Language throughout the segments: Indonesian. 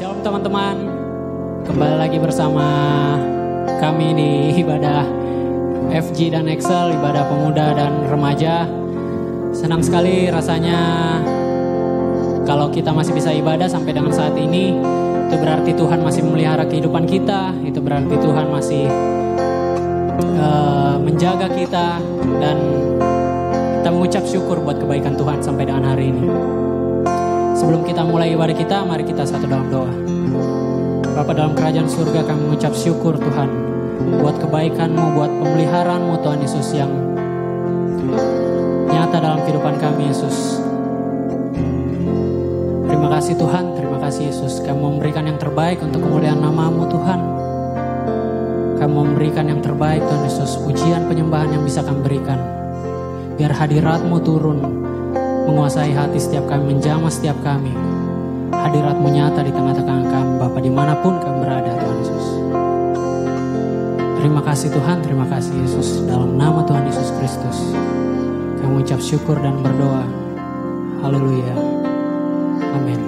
Shalom teman-teman, kembali lagi bersama kami di ibadah FG dan Excel, ibadah pemuda dan remaja. Senang sekali rasanya kalau kita masih bisa ibadah sampai dengan saat ini. Itu berarti Tuhan masih memelihara kehidupan kita, itu berarti Tuhan masih menjaga kita, dan kita mengucap syukur buat kebaikan Tuhan sampai dengan hari ini. Sebelum kita mulai ibadah kita, mari kita satu dalam doa. Bapa dalam kerajaan surga, kami mengucap syukur Tuhan buat kebaikan-Mu, buat pemeliharaan-Mu Tuhan Yesus yang nyata dalam kehidupan kami Yesus. Terima kasih Tuhan, terima kasih Yesus. Kami memberikan yang terbaik untuk kemuliaan nama-Mu Tuhan. Kami memberikan yang terbaik Tuhan Yesus, pujian penyembahan yang bisa kami berikan. Biar hadirat-Mu turun, menguasai hati setiap kami, menjamah setiap kami. Hadirat-Mu nyata di tengah-tengah kami, Bapa, dimanapun kami berada Tuhan Yesus. Terima kasih Tuhan, terima kasih Yesus. Dalam nama Tuhan Yesus Kristus, kami mengucap syukur dan berdoa. Haleluya. Amin.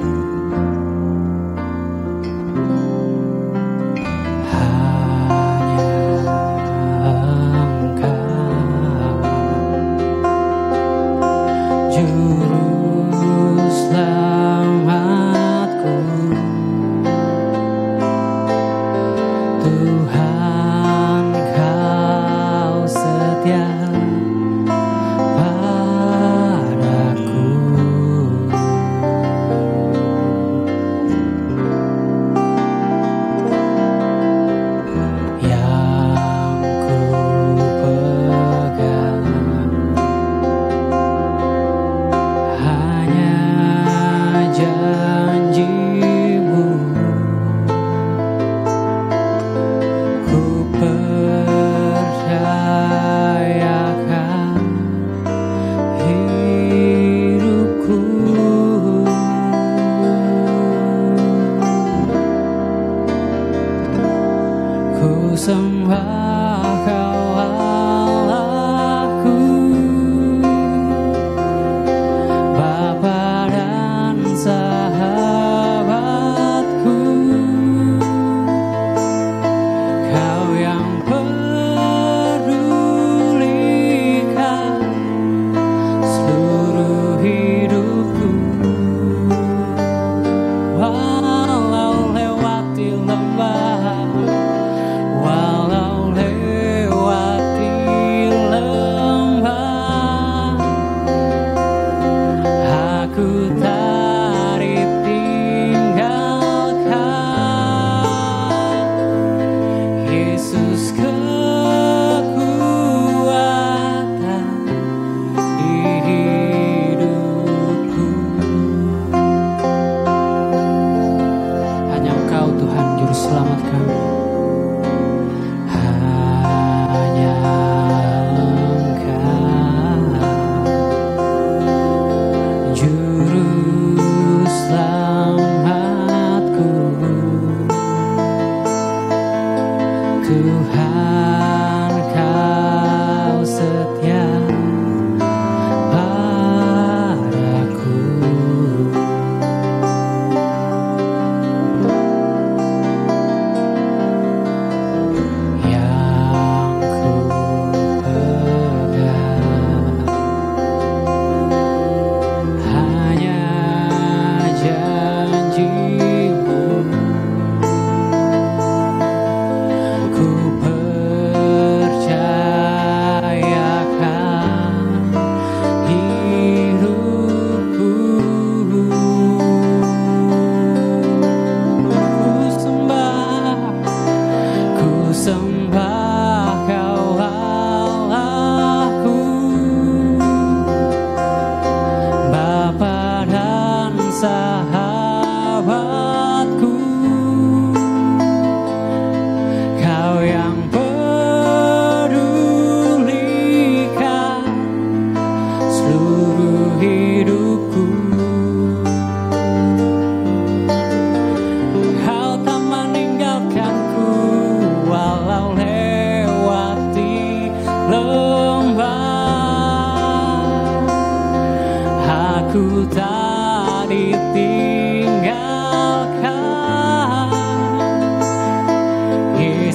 Ku tak ditinggalkan.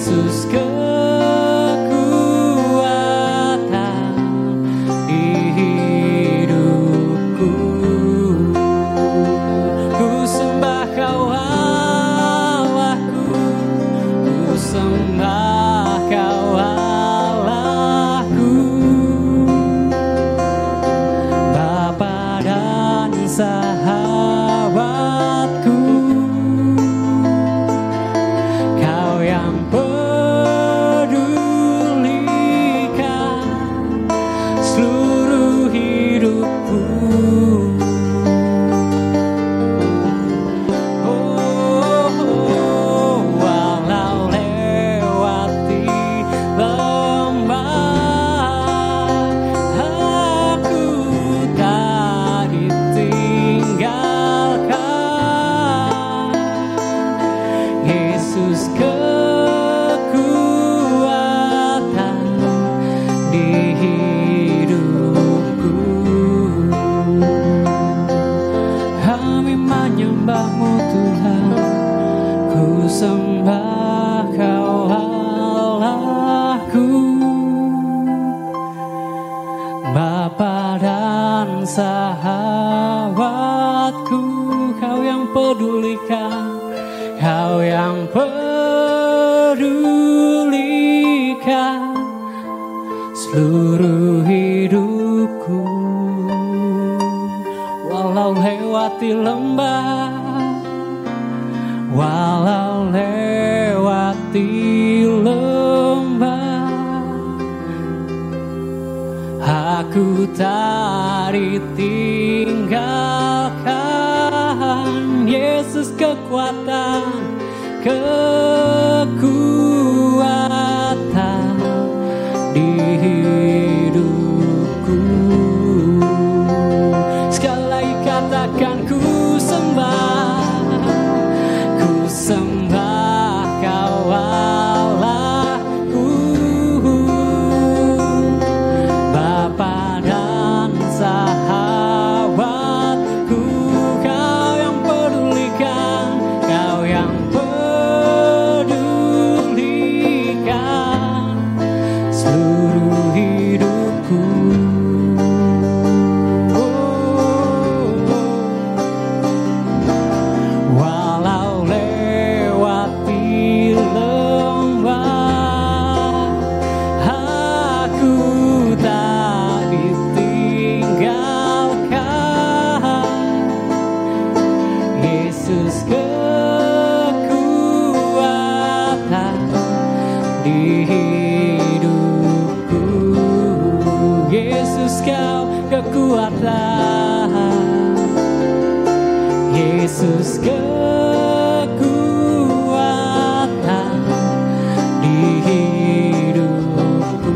Yesus kekuatan di hidupku. Ku sembah Kau Allahku, ku sembah Kau Allahku, Bapa dan sahabatku. Kau yang pedulikan seluruh hidupku. Walau lewati lembah, aku tak ditinggalkan. Yesus kekuatan di hidupku. Kami menyembah-Mu Tuhan, ku sembah Kau Allahku, Bapa dan sahabatku. Kau yang pedulikan, Kau yang pedulikan seluruh hidupku. Walau lewati lembah, walau lewati lembah, aku tak ditinggalkan. Yesus kekuatan, kekuatan di hidupku. Sekali lagi katakan, ku sembah Kau Allahku, Bapa dan sahabatku. Kau yang pedulikan, Kau yang pedulikan seluruh hidupku. Walau lewati lembah, aku tak ditinggalkan. Yesus kekuatan di hidupku. Yesus Kau kekuatan, Yesus kekuatan di hidupku.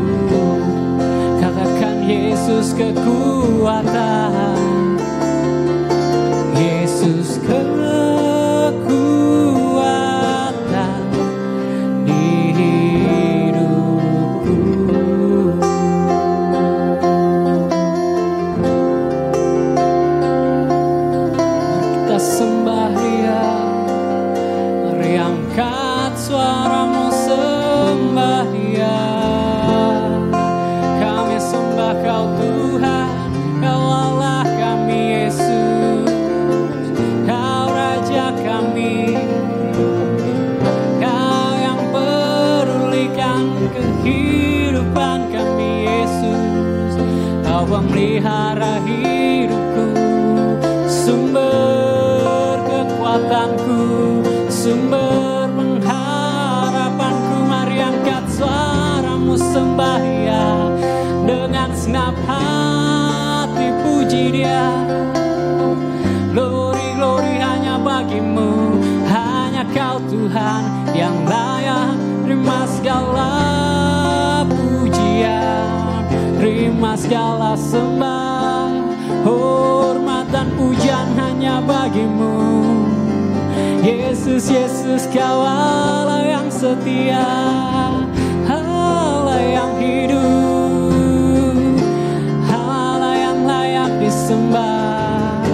Katakan, Yesus kekuatan, Yesus kekuatan di hidupku. Kita sembah Dia, mari angkat suaramu, sembah Dia. Kami sembah Kau Tuhan, Kau Allah kami Yesus, Kau Raja kami, Kau yang pedulikan kehidupan kami Yesus. Kau pemelihara hidupku, sumber kekuatanku, sumber pengharapanku. Mari angkat suaramu, sembah Dia dengan senap hati, puji Dia. Glory, glory hanya bagi-Mu, hanya Kau Tuhan yang layak terima segala pujian, terima segala sembah, hormat dan pujian hanya bagi-Mu. Yesus, Yesus, Kau Allah yang setia, Allah yang hidup, Allah yang layak disembah.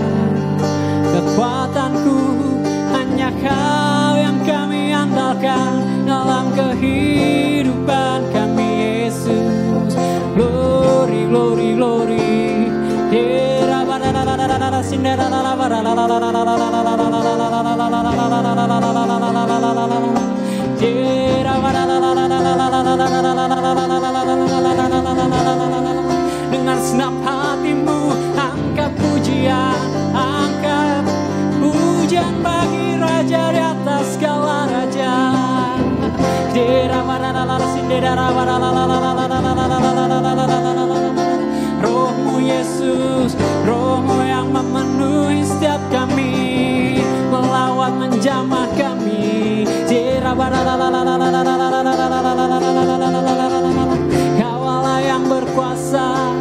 Kekuatanku hanya Kau yang kami andalkan dalam kehidupan kehidupan kami Yesus. Glory, glory, glory. Dengan senap hatimu angkat pujian, angkat pujian bagi Raja di atas segala raja. Rohmu Yesus, Rohmu yang memenuhi setiap kami, melawat menjamah kami. Kau Allah yang berkuasa,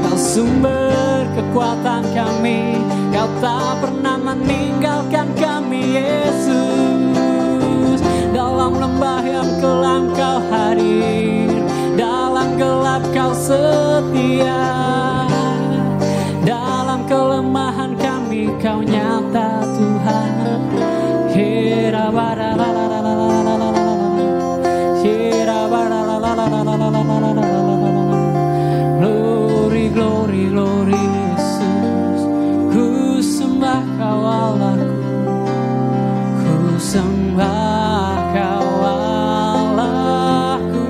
Kau sumber kekuatan kami, Kau tak pernah meninggalkan kami Yesus. Dalam lembah yang kelam Kau hadir, dalam gelap Kau setia, dalam kelemahan kami Kau nyata Tuhan. Glory, glory, glory Yesus. Ku sembah Kau Allahku, ku sembah Kau Allahku,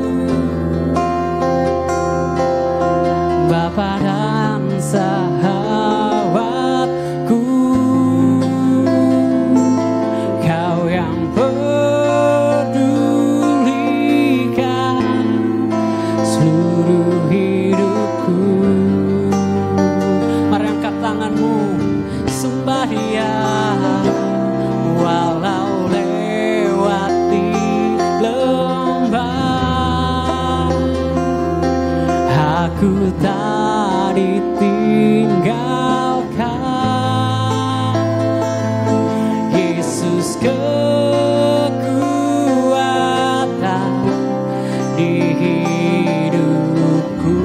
Bapa dan sahabatku. Kau yang pedulikan seluruh hidupku. Mari angkat tanganmu, sembah Dia. Walau lewati lembah, aku tak ditinggalkan. Yesus kekuatan di hidupku.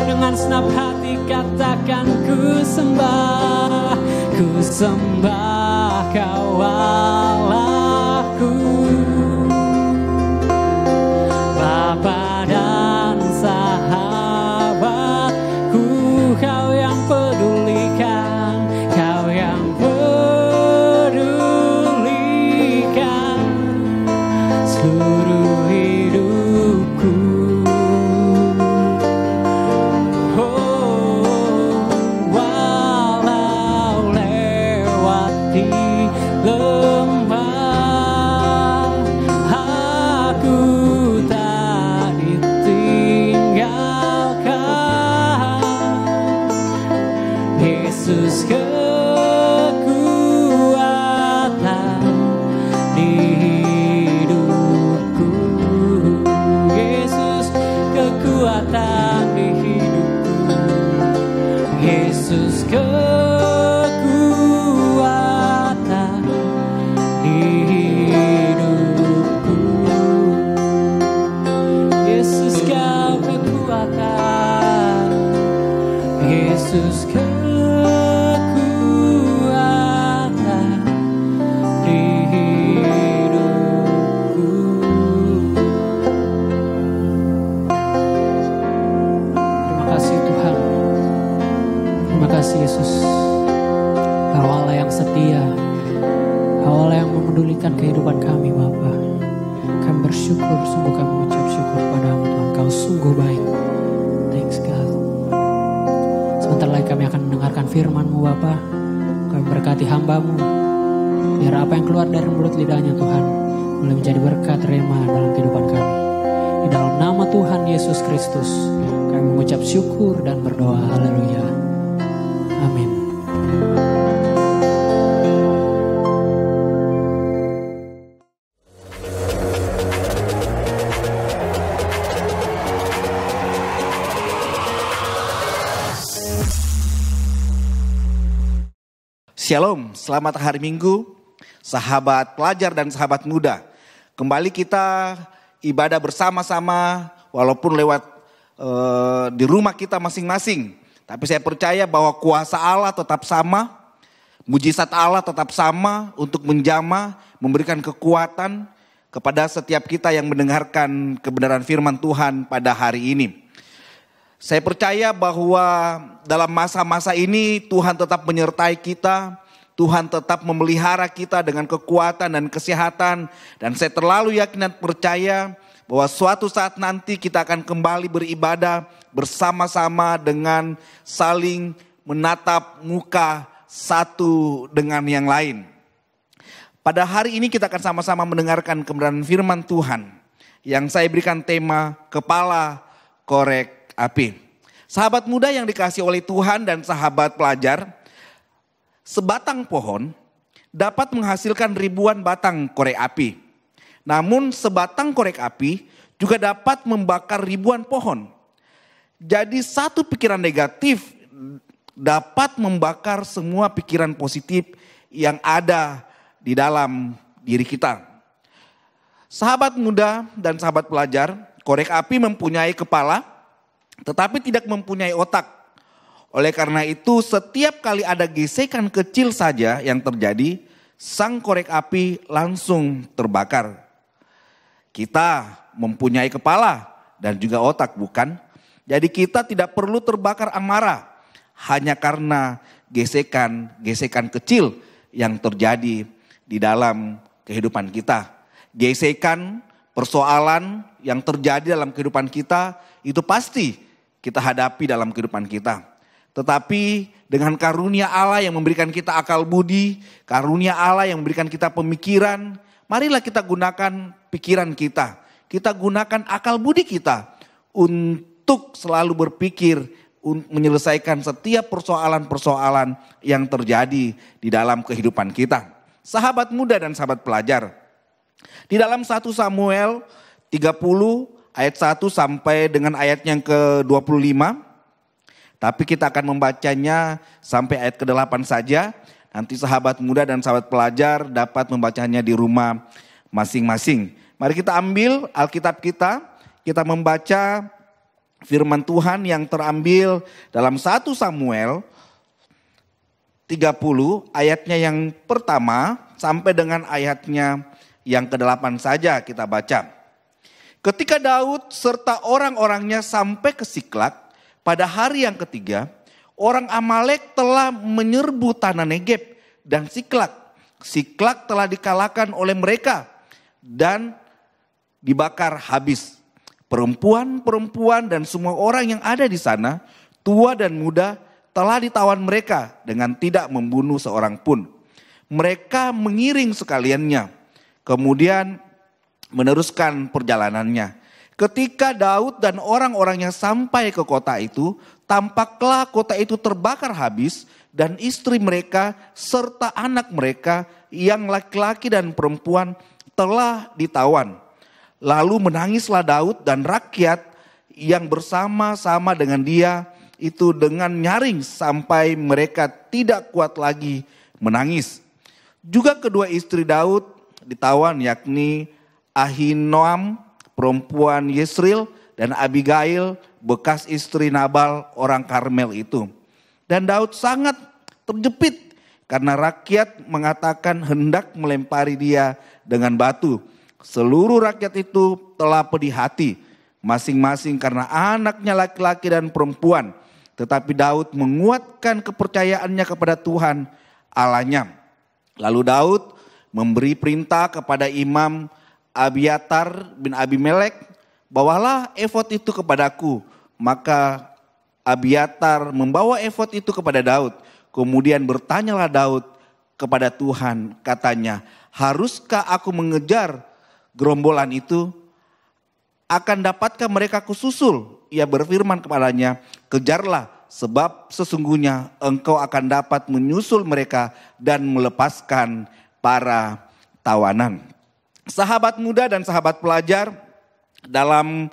Dengan senap hati katakan ku sembah, ku sembah Kau Allahku, Bapa dan sahabatku. Kau yang pedulikan, Kau yang pedulikan seluruh hidupku. Walau lewati lembah, aku tak ditinggalkan. Yesus kekuatan di hidupku. Yesus kekuatan di hidupku. Yesus kekuatan di hidupku. Yesus Kau kekuatan, Yesus kekuatan di hidupku. Terima kasih Tuhan, terima kasih Yesus. Kau Allah yang setia, Kau Allah yang memedulikan kehidupan kami Bapa. Kami bersyukur, sungguh kami mengucap syukur padamu Tuhan. Kau sungguh baik. Thanks God. Sebentar lagi kami akan mendengarkan firman-Mu Bapa. Kami berkati hamba-Mu, biar apa yang keluar dari mulut lidahnya Tuhan boleh menjadi berkat rema dalam kehidupan kami. Di dalam nama Tuhan Yesus Kristus kami mengucap syukur dan berdoa. Haleluya. Amin. Shalom, selamat hari Minggu, sahabat pelajar dan sahabat muda. Kembali kita ibadah bersama-sama walaupun lewat di rumah kita masing-masing. Tapi saya percaya bahwa kuasa Allah tetap sama, mujizat Allah tetap sama untuk menjamah, memberikan kekuatan kepada setiap kita yang mendengarkan kebenaran firman Tuhan pada hari ini. Saya percaya bahwa dalam masa-masa ini Tuhan tetap menyertai kita, Tuhan tetap memelihara kita dengan kekuatan dan kesehatan. Dan saya terlalu yakin dan percaya bahwa suatu saat nanti kita akan kembali beribadah bersama-sama dengan saling menatap muka satu dengan yang lain. Pada hari ini kita akan sama-sama mendengarkan kebenaran firman Tuhan yang saya berikan tema kepala korek api. Sahabat muda yang dikasihi oleh Tuhan dan sahabat pelajar, sebatang pohon dapat menghasilkan ribuan batang korek api. Namun sebatang korek api juga dapat membakar ribuan pohon. Jadi satu pikiran negatif dapat membakar semua pikiran positif yang ada di dalam diri kita. Sahabat muda dan sahabat pelajar, korek api mempunyai kepala tetapi tidak mempunyai otak. Oleh karena itu setiap kali ada gesekan kecil saja yang terjadi, sang korek api langsung terbakar. Kita mempunyai kepala dan juga otak, bukan? Jadi kita tidak perlu terbakar amarah hanya karena gesekan-gesekan kecil yang terjadi di dalam kehidupan kita. Gesekan, persoalan yang terjadi dalam kehidupan kita itu pasti kita hadapi dalam kehidupan kita. Tetapi dengan karunia Allah yang memberikan kita akal budi, karunia Allah yang memberikan kita pemikiran, marilah kita gunakan pikiran kita. Kita gunakan akal budi kita untuk selalu berpikir menyelesaikan setiap persoalan-persoalan yang terjadi di dalam kehidupan kita. Sahabat muda dan sahabat pelajar, di dalam 1 Samuel 30 ayat 1 sampai dengan ayat yang ke-25, tapi kita akan membacanya sampai ayat ke-8 saja. Nanti sahabat muda dan sahabat pelajar dapat membacanya di rumah masing-masing. Mari kita ambil Alkitab kita membaca firman Tuhan yang terambil dalam 1 Samuel 30 ayatnya yang pertama sampai dengan ayatnya yang ke-8 saja kita baca. Ketika Daud serta orang-orangnya sampai ke Siklak pada hari yang ketiga, orang Amalek telah menyerbu tanah Negeb dan Siklak. Siklak telah dikalahkan oleh mereka dan dibakar habis. Perempuan-perempuan dan semua orang yang ada di sana, tua dan muda, telah ditawan mereka dengan tidak membunuh seorang pun. Mereka mengiring sekaliannya, kemudian meneruskan perjalanannya. Ketika Daud dan orang-orangnya sampai ke kota itu, tampaklah kota itu terbakar habis dan istri mereka serta anak mereka yang laki-laki dan perempuan telah ditawan. Lalu menangislah Daud dan rakyat yang bersama-sama dengan dia itu dengan nyaring sampai mereka tidak kuat lagi menangis. Juga kedua istri Daud ditawan, yakni Ahinoam perempuan Yesril dan Abigail bekas istri Nabal orang Karmel itu. Dan Daud sangat terjepit karena rakyat mengatakan hendak melempari dia dengan batu. Seluruh rakyat itu telah pedih hati masing-masing karena anaknya laki-laki dan perempuan. Tetapi Daud menguatkan kepercayaannya kepada Tuhan Allahnya. Lalu Daud memberi perintah kepada imam Abiatar bin Abimelek, bawalah efod itu kepadaku. Maka Abiatar membawa efod itu kepada Daud. Kemudian bertanyalah Daud kepada Tuhan, katanya, haruskah aku mengejar gerombolan itu? Akan dapatkah mereka kususul? Ia berfirman kepadanya, kejarlah, sebab sesungguhnya engkau akan dapat menyusul mereka dan melepaskan para tawanan. Sahabat muda dan sahabat pelajar, dalam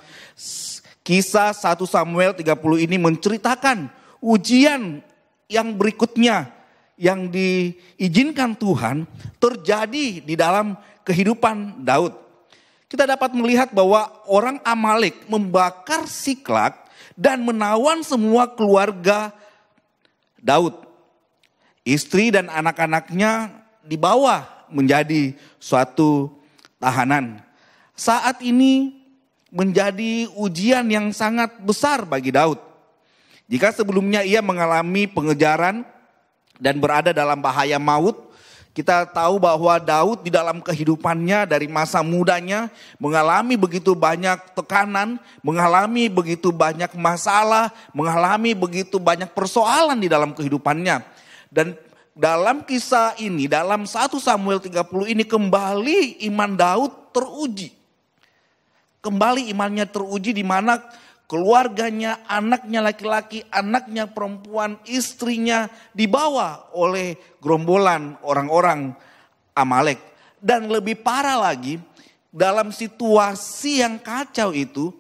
kisah 1 Samuel 30 ini menceritakan ujian yang berikutnya yang diizinkan Tuhan terjadi di dalam kehidupan Daud. Kita dapat melihat bahwa orang Amalek membakar Siklak dan menawan semua keluarga Daud. Istri dan anak-anaknya dibawa menjadi suatu tahanan. Saat ini menjadi ujian yang sangat besar bagi Daud. Jika sebelumnya ia mengalami pengejaran dan berada dalam bahaya maut, kita tahu bahwa Daud di dalam kehidupannya dari masa mudanya mengalami begitu banyak tekanan, mengalami begitu banyak masalah, mengalami begitu banyak persoalan di dalam kehidupannya. Dan dalam kisah ini, dalam 1 Samuel 30 ini kembali iman Daud teruji. Kembali imannya teruji di mana keluarganya, anaknya laki-laki, anaknya perempuan, istrinya dibawa oleh gerombolan orang-orang Amalek. Dan lebih parah lagi, dalam situasi yang kacau itu,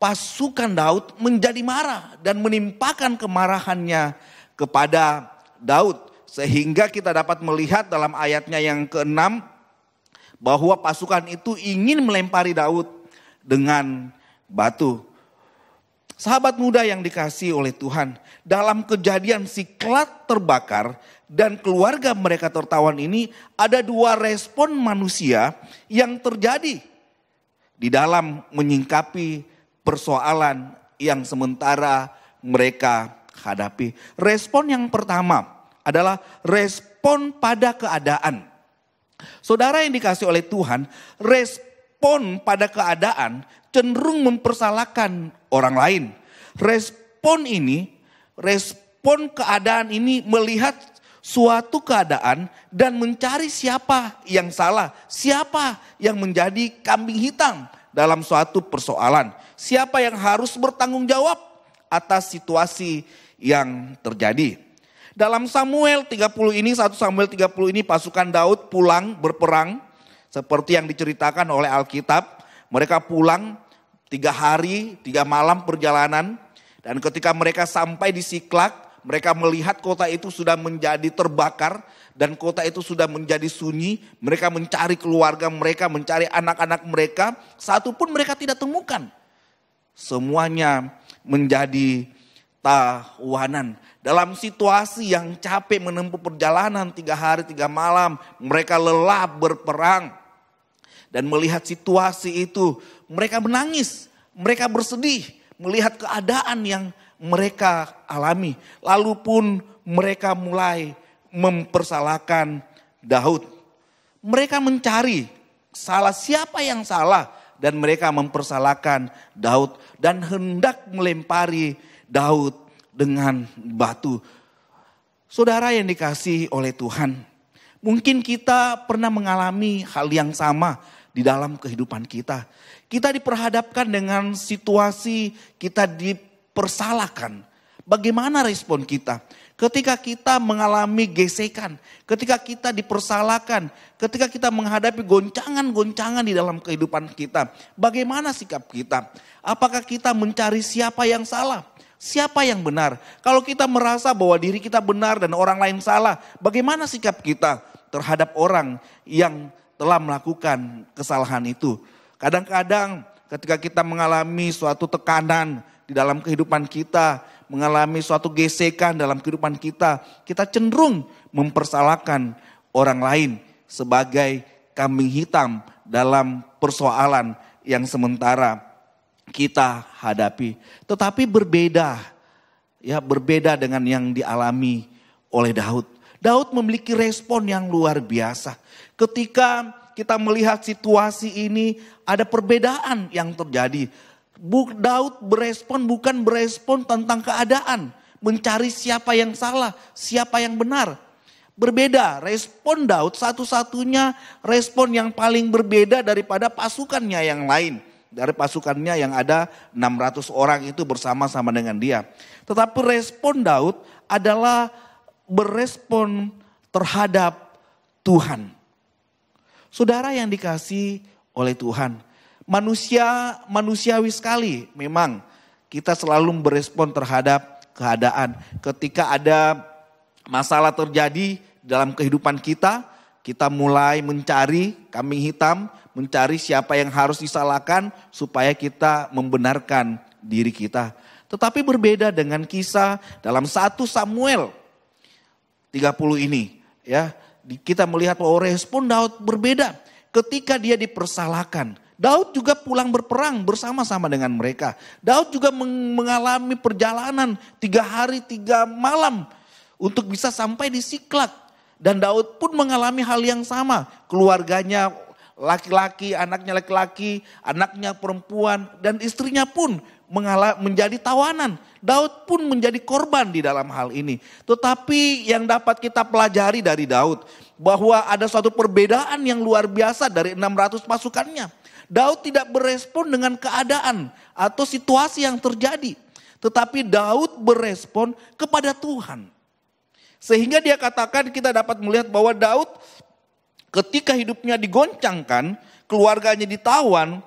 pasukan Daud menjadi marah dan menimpakan kemarahannya kepada Daud. Sehingga kita dapat melihat dalam ayatnya yang ke-6 bahwa pasukan itu ingin melempari Daud dengan batu. Sahabat muda yang dikasihi oleh Tuhan, dalam kejadian Siklag terbakar dan keluarga mereka tertawan ini, ada 2 respon manusia yang terjadi di dalam menyingkapi persoalan yang sementara mereka hadapi. Respon yang pertama adalah respon pada keadaan. Saudara yang dikasihi oleh Tuhan, respon pada keadaan cenderung mempersalahkan orang lain. Respon keadaan ini melihat suatu keadaan dan mencari siapa yang salah, siapa yang menjadi kambing hitam dalam suatu persoalan, siapa yang harus bertanggung jawab atas situasi yang terjadi. Dalam Samuel 30 ini, 1 Samuel 30 ini pasukan Daud pulang berperang seperti yang diceritakan oleh Alkitab. Mereka pulang 3 hari, 3 malam perjalanan. Dan ketika mereka sampai di Siklag, mereka melihat kota itu sudah menjadi terbakar. Dan kota itu sudah menjadi sunyi. Mereka mencari keluarga mereka, mencari anak-anak mereka. Satu pun mereka tidak temukan. Semuanya menjadi tawanan. Dalam situasi yang capek menempuh perjalanan 3 hari, 3 malam. Mereka lelah berperang. Dan melihat situasi itu, mereka menangis, mereka bersedih melihat keadaan yang mereka alami. Lalu pun mereka mulai mempersalahkan Daud. Mereka mencari siapa yang salah dan mereka mempersalahkan Daud dan hendak melempari Daud dengan batu. Saudara yang dikasihi oleh Tuhan, mungkin kita pernah mengalami hal yang sama di dalam kehidupan kita. Kita diperhadapkan dengan situasi kita dipersalahkan. Bagaimana respon kita? Ketika kita mengalami gesekan, ketika kita dipersalahkan, ketika kita menghadapi goncangan-goncangan di dalam kehidupan kita. Bagaimana sikap kita? Apakah kita mencari siapa yang salah? Siapa yang benar? Kalau kita merasa bahwa diri kita benar dan orang lain salah, bagaimana sikap kita terhadap orang yang telah melakukan kesalahan itu? Kadang-kadang ketika kita mengalami suatu tekanan di dalam kehidupan kita, mengalami suatu gesekan dalam kehidupan kita, kita cenderung mempersalahkan orang lain sebagai kambing hitam dalam persoalan yang sementara kita hadapi. Tetapi berbeda dengan yang dialami oleh Daud. Daud memiliki respon yang luar biasa. Ketika kita melihat situasi ini, ada perbedaan yang terjadi. Daud bukan berespon tentang keadaan, mencari siapa yang salah, siapa yang benar. Berbeda, respon Daud satu-satunya respon yang paling berbeda daripada pasukannya yang lain. Dari pasukannya yang ada 600 orang itu bersama-sama dengan dia. Tetapi respon Daud adalah berespon terhadap Tuhan. Saudara yang dikasihi oleh Tuhan, manusiawi sekali memang kita selalu berespon terhadap keadaan. Ketika ada masalah terjadi dalam kehidupan kita, kita mulai mencari kambing hitam, mencari siapa yang harus disalahkan supaya kita membenarkan diri kita. Tetapi berbeda dengan kisah dalam 1 Samuel 30 ini, ya. Kita melihat bahwa respon Daud berbeda ketika dia dipersalahkan Daud juga pulang berperang bersama-sama dengan mereka. Daud juga mengalami perjalanan 3 hari 3 malam untuk bisa sampai di Siklag. Dan Daud pun mengalami hal yang sama. Keluarganya laki-laki, anaknya laki-laki, anaknya perempuan, dan istrinya pun menjadi tawanan. Daud pun menjadi korban di dalam hal ini. Tetapi yang dapat kita pelajari dari Daud, bahwa ada suatu perbedaan yang luar biasa dari 600 pasukannya. Daud tidak berespon dengan keadaan atau situasi yang terjadi. Tetapi Daud berespon kepada Tuhan. Sehingga dia katakan, kita dapat melihat bahwa Daud ketika hidupnya digoncangkan, keluarganya ditawan,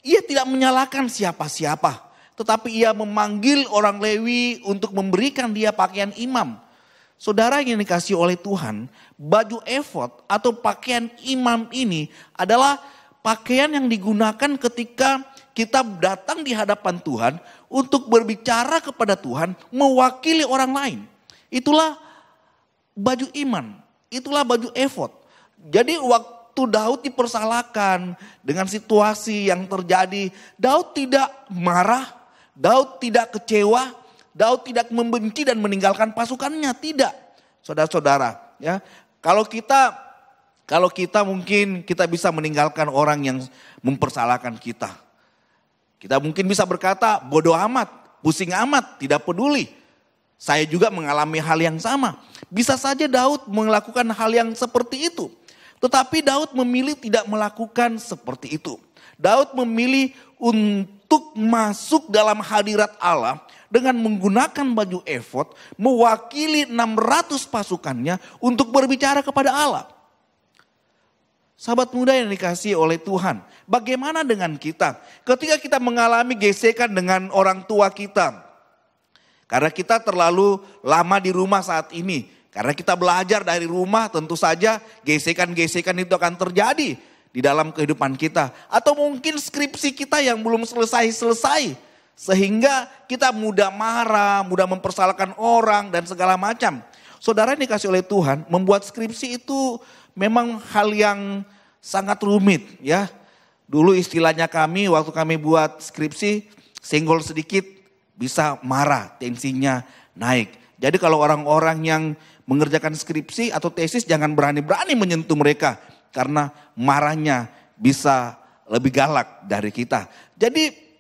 ia tidak menyalahkan siapa-siapa. Tetapi ia memanggil orang Lewi untuk memberikan dia pakaian imam. Saudara yang dikasihi oleh Tuhan, baju efod atau pakaian imam ini adalah pakaian yang digunakan ketika kita datang di hadapan Tuhan untuk berbicara kepada Tuhan, mewakili orang lain. Itulah baju imam, itulah baju efod. Jadi waktu Daud dipersalahkan dengan situasi yang terjadi, Daud tidak marah, Daud tidak kecewa, Daud tidak membenci dan meninggalkan pasukannya, tidak. Saudara-saudara, ya. Kalau kita mungkin kita bisa meninggalkan orang yang mempersalahkan kita. Kita mungkin bisa berkata, bodoh amat, pusing amat, tidak peduli. Saya juga mengalami hal yang sama. Bisa saja Daud melakukan hal yang seperti itu. Tetapi Daud memilih tidak melakukan seperti itu. Daud memilih untuk masuk dalam hadirat Allah dengan menggunakan baju efod, mewakili 600 pasukannya untuk berbicara kepada Allah. Sahabat muda yang dikasihi oleh Tuhan, bagaimana dengan kita? Ketika kita mengalami gesekan dengan orang tua kita, karena kita terlalu lama di rumah saat ini, karena kita belajar dari rumah, tentu saja gesekan-gesekan itu akan terjadi di dalam kehidupan kita. Atau mungkin skripsi kita yang belum selesai-selesai. Sehingga kita mudah marah, mudah mempersalahkan orang dan segala macam. Saudara yang dikasih oleh Tuhan, membuat skripsi itu memang hal yang sangat rumit ya. Dulu istilahnya kami, waktu kami buat skripsi, senggol sedikit bisa marah, tensinya naik. Jadi kalau orang-orang yang mengerjakan skripsi atau tesis, jangan berani-berani menyentuh mereka. Karena marahnya bisa lebih galak dari kita. Jadi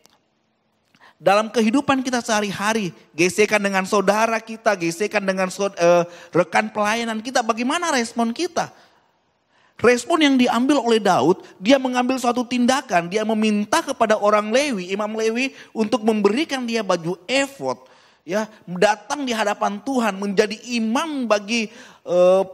dalam kehidupan kita sehari-hari, gesekan dengan saudara kita, gesekan dengan rekan pelayanan kita, bagaimana respon kita? Respon yang diambil oleh Daud, dia mengambil suatu tindakan, dia meminta kepada orang Lewi, imam Lewi untuk memberikan dia baju efod. Ya, datang di hadapan Tuhan menjadi imam bagi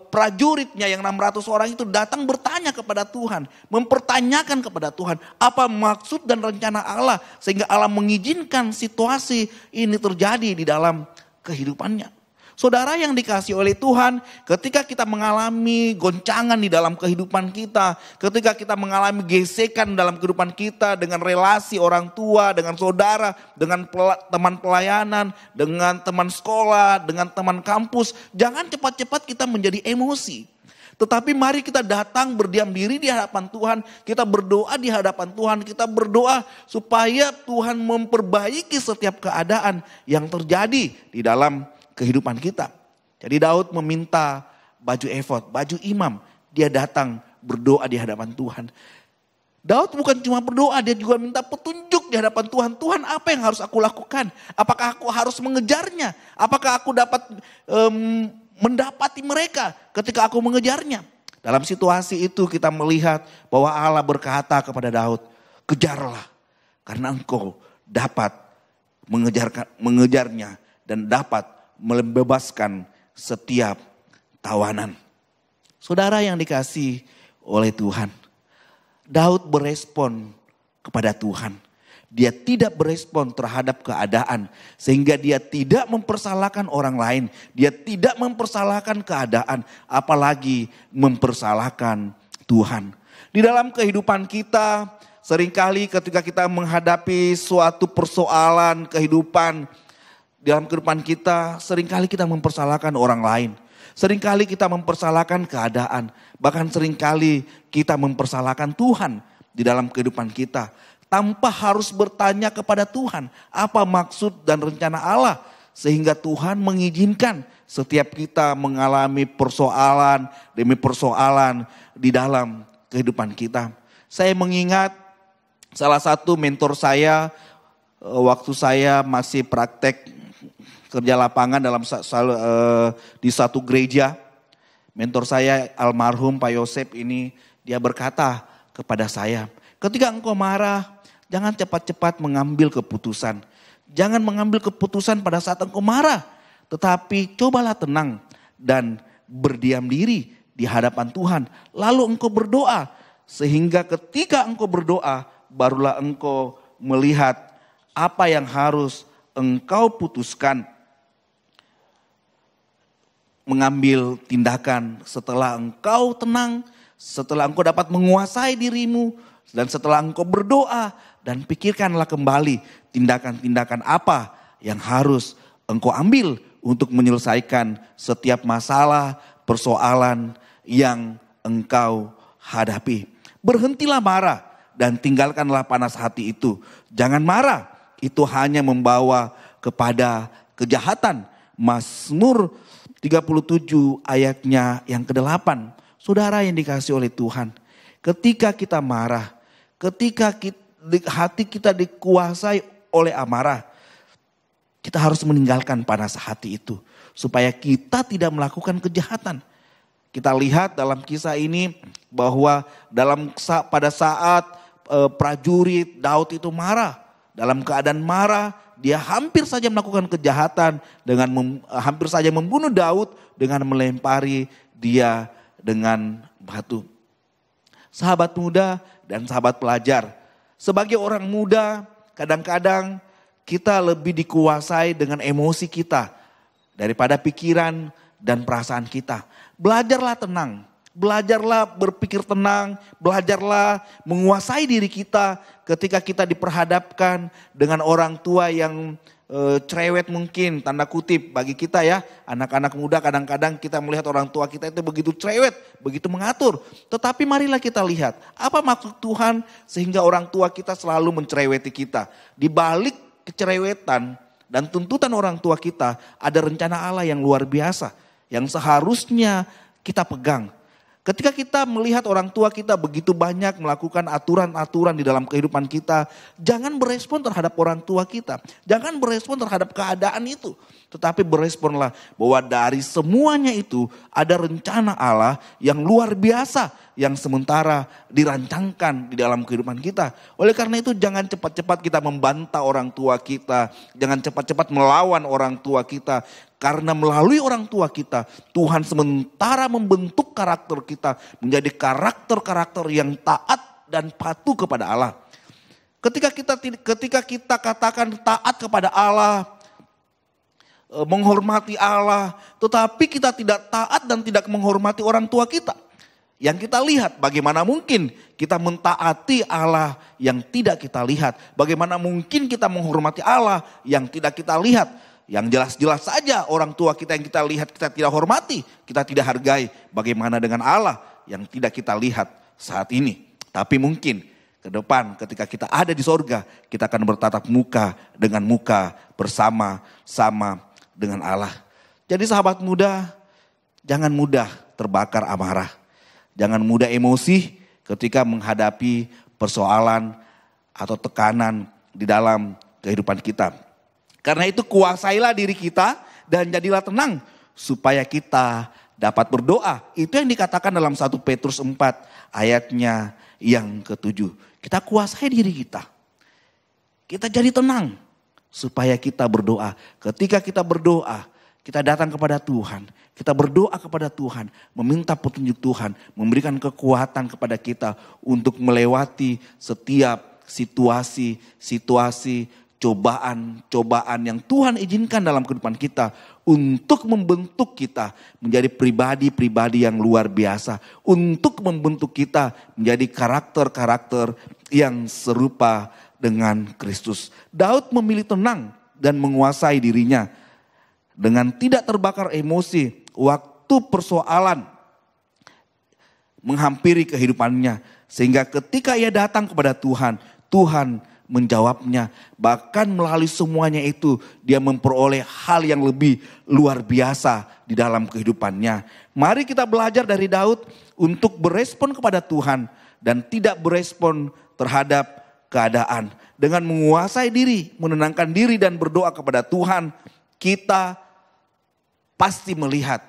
prajuritnya yang 600 orang itu, datang bertanya kepada Tuhan, mempertanyakan kepada Tuhan apa maksud dan rencana Allah sehingga Allah mengizinkan situasi ini terjadi di dalam kehidupannya. Saudara yang dikasihi oleh Tuhan, ketika kita mengalami goncangan di dalam kehidupan kita, ketika kita mengalami gesekan dalam kehidupan kita dengan relasi orang tua, dengan saudara, dengan teman pelayanan, dengan teman sekolah, dengan teman kampus, jangan cepat-cepat kita menjadi emosi. Tetapi mari kita datang berdiam diri di hadapan Tuhan, kita berdoa di hadapan Tuhan, kita berdoa supaya Tuhan memperbaiki setiap keadaan yang terjadi di dalam kehidupan kita. Jadi Daud meminta baju efod, baju imam. Dia datang berdoa di hadapan Tuhan. Daud bukan cuma berdoa, dia juga minta petunjuk di hadapan Tuhan. Tuhan, apa yang harus aku lakukan? Apakah aku harus mengejarnya? Apakah aku dapat mendapati mereka ketika aku mengejarnya? Dalam situasi itu kita melihat bahwa Allah berkata kepada Daud, kejarlah karena engkau dapat mengejarnya dan dapat membebaskan setiap tawanan. Saudara yang dikasihi oleh Tuhan, Daud berespon kepada Tuhan. Dia tidak berespon terhadap keadaan sehingga dia tidak mempersalahkan orang lain. Dia tidak mempersalahkan keadaan, apalagi mempersalahkan Tuhan. Di dalam kehidupan kita, seringkali ketika kita menghadapi suatu persoalan kehidupan, dalam kehidupan kita, seringkali kita mempersalahkan orang lain. Seringkali kita mempersalahkan keadaan. Bahkan seringkali kita mempersalahkan Tuhan. di dalam kehidupan kita. Tanpa harus bertanya kepada Tuhan apa maksud dan rencana Allah. Sehingga Tuhan mengizinkan setiap kita mengalami persoalan demi persoalan di dalam kehidupan kita. Saya mengingat salah satu mentor saya waktu saya masih praktek kerja lapangan di satu gereja. Mentor saya almarhum Pak Yosep ini, dia berkata kepada saya, ketika engkau marah, jangan cepat-cepat mengambil keputusan. Jangan mengambil keputusan pada saat engkau marah. Tetapi cobalah tenang dan berdiam diri di hadapan Tuhan. Lalu engkau berdoa. Sehingga ketika engkau berdoa, barulah engkau melihat apa yang harus engkau putuskan. Mengambil tindakan setelah engkau tenang, setelah engkau dapat menguasai dirimu, dan setelah engkau berdoa, dan pikirkanlah kembali tindakan-tindakan apa yang harus engkau ambil untuk menyelesaikan setiap masalah, persoalan yang engkau hadapi. Berhentilah marah dan tinggalkanlah panas hati itu. Jangan marah, itu hanya membawa kepada kejahatan. Mazmur 37 ayatnya yang ke-8. Saudara yang dikasihi oleh Tuhan, ketika kita marah, ketika hati kita dikuasai oleh amarah, kita harus meninggalkan panas hati itu supaya kita tidak melakukan kejahatan. Kita lihat dalam kisah ini bahwa pada saat prajurit Daud itu marah, dalam keadaan marah dia hampir saja melakukan kejahatan dengan hampir saja membunuh Daud dengan melempari dia dengan batu. Sahabat muda dan sahabat pelajar, sebagai orang muda kadang-kadang kita lebih dikuasai dengan emosi kita daripada pikiran dan perasaan kita. Belajarlah tenang, belajarlah berpikir tenang, belajarlah menguasai diri kita ketika kita diperhadapkan dengan orang tua yang cerewet mungkin, tanda kutip bagi kita ya. Anak-anak muda kadang-kadang kita melihat orang tua kita itu begitu cerewet, begitu mengatur. Tetapi marilah kita lihat apa maksud Tuhan sehingga orang tua kita selalu mencereweti kita. Di balik kecerewetan dan tuntutan orang tua kita ada rencana Allah yang luar biasa yang seharusnya kita pegang. Ketika kita melihat orang tua kita begitu banyak melakukan aturan-aturan di dalam kehidupan kita, jangan berespon terhadap orang tua kita. Jangan berespon terhadap keadaan itu. Tetapi beresponlah bahwa dari semuanya itu ada rencana Allah yang luar biasa yang sementara dirancangkan di dalam kehidupan kita. Oleh karena itu jangan cepat-cepat kita membantah orang tua kita. Jangan cepat-cepat melawan orang tua kita. Karena melalui orang tua kita, Tuhan sementara membentuk karakter kita menjadi karakter-karakter yang taat dan patuh kepada Allah. Ketika kita katakan taat kepada Allah, menghormati Allah, tetapi kita tidak taat dan tidak menghormati orang tua kita. Yang kita lihat, bagaimana mungkin kita mentaati Allah yang tidak kita lihat? Bagaimana mungkin kita menghormati Allah yang tidak kita lihat? Yang jelas-jelas saja orang tua kita yang kita lihat kita tidak hormati, kita tidak hargai. Bagaimana dengan Allah yang tidak kita lihat saat ini? Tapi mungkin ke depan ketika kita ada di sorga, kita akan bertatap muka dengan muka bersama-sama dengan Allah. Jadi sahabat muda, jangan mudah terbakar amarah. Jangan mudah emosi ketika menghadapi persoalan atau tekanan di dalam kehidupan kita. Karena itu kuasailah diri kita dan jadilah tenang supaya kita dapat berdoa. Itu yang dikatakan dalam 1 Petrus 4 ayatnya yang ke-7. Kita kuasai diri kita. Kita jadi tenang supaya kita berdoa. Ketika kita berdoa, kita datang kepada Tuhan. Kita berdoa kepada Tuhan, meminta petunjuk Tuhan, memberikan kekuatan kepada kita untuk melewati setiap situasi cobaan yang Tuhan izinkan dalam kehidupan kita untuk membentuk kita menjadi pribadi-pribadi yang luar biasa, untuk membentuk kita menjadi karakter-karakter yang serupa dengan Kristus. Daud memilih tenang dan menguasai dirinya dengan tidak terbakar emosi waktu persoalan menghampiri kehidupannya. Sehingga ketika ia datang kepada Tuhan, Tuhan menjawabnya. Bahkan melalui semuanya itu dia memperoleh hal yang lebih luar biasa di dalam kehidupannya. Mari kita belajar dari Daud untuk berespon kepada Tuhan dan tidak berespon terhadap keadaan. Dengan menguasai diri, menenangkan diri dan berdoa kepada Tuhan, kita pasti melihat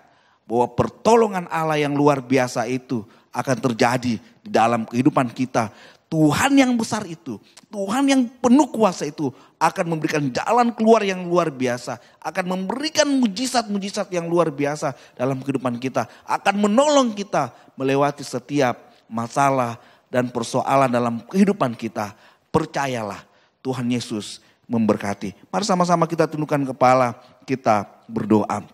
bahwa pertolongan Allah yang luar biasa itu akan terjadi di dalam kehidupan kita. Tuhan yang besar itu, Tuhan yang penuh kuasa itu akan memberikan jalan keluar yang luar biasa. Akan memberikan mujizat-mujizat yang luar biasa dalam kehidupan kita. Akan menolong kita melewati setiap masalah dan persoalan dalam kehidupan kita. Percayalah, Tuhan Yesus memberkati. Mari sama-sama kita tundukkan kepala, kita berdoa.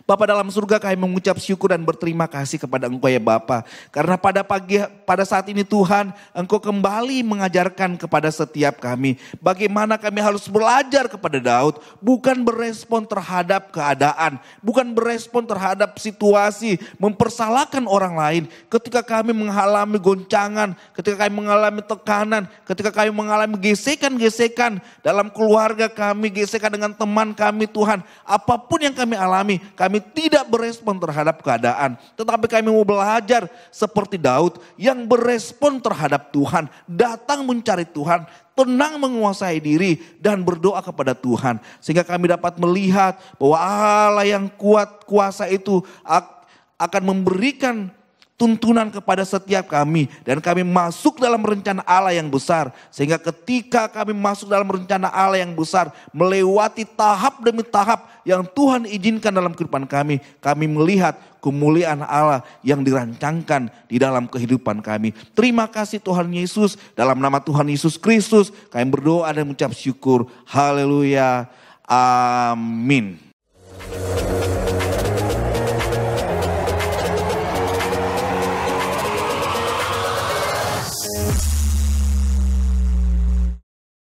Bapa dalam surga, kami mengucap syukur dan berterima kasih kepada Engkau ya Bapa. Karena pada saat ini Tuhan, Engkau kembali mengajarkan kepada setiap kami bagaimana kami harus belajar kepada Daud. Bukan berespon terhadap keadaan, bukan berespon terhadap situasi, mempersalahkan orang lain. Ketika kami mengalami goncangan, ketika kami mengalami tekanan, ketika kami mengalami gesekan-gesekan dalam keluarga kami, gesekan dengan teman kami Tuhan. Apapun yang kami alami, kami tidak berespon terhadap keadaan. Tetapi kami mau belajar seperti Daud yang berespon terhadap Tuhan. Datang mencari Tuhan, tenang menguasai diri dan berdoa kepada Tuhan. Sehingga kami dapat melihat bahwa Allah yang kuat kuasa itu akan memberikan tuntunan kepada setiap kami. Dan kami masuk dalam rencana Allah yang besar. Sehingga ketika kami masuk dalam rencana Allah yang besar, melewati tahap demi tahap yang Tuhan izinkan dalam kehidupan kami. Kami melihat kemuliaan Allah yang dirancangkan di dalam kehidupan kami. Terima kasih Tuhan Yesus. Dalam nama Tuhan Yesus Kristus kami berdoa dan mengucap syukur. Haleluya. Amin.